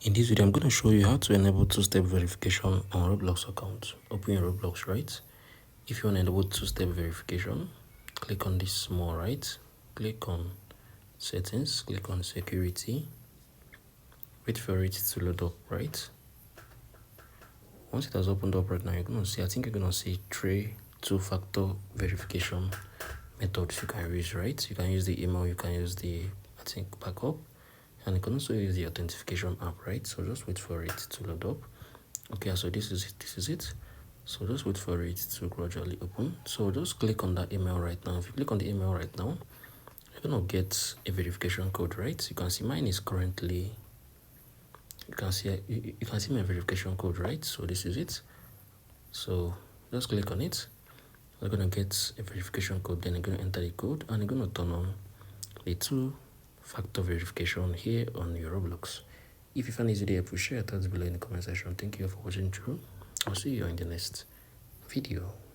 In this video, I'm going to show you how to enable two-step verification on Roblox account. Open your Roblox, right? If you want to enable two-step verification, click on this small right, click on settings, click on security, wait for it to load up, right? Once it has opened up right now, you're going to see, I think you're going to see three two-factor verification methods you can use, right? You can use the email, you can use the, I think, backup, and you can also use the authentication app, right? So just wait for it to load up. Okay, so this is it. So just wait for it to gradually open. So just click on that email right now. If you click on the email right now, you're gonna get a verification code, right? You can see mine is currently, you can see my verification code, right? So this is it. So just click on it. You're gonna get a verification code, then you're gonna enter the code and you're gonna turn on the two-factor verification here on your Roblox. If you find this video helpful, share your thoughts below in the comment section. Thank you for watching through. I'll see you in the next video.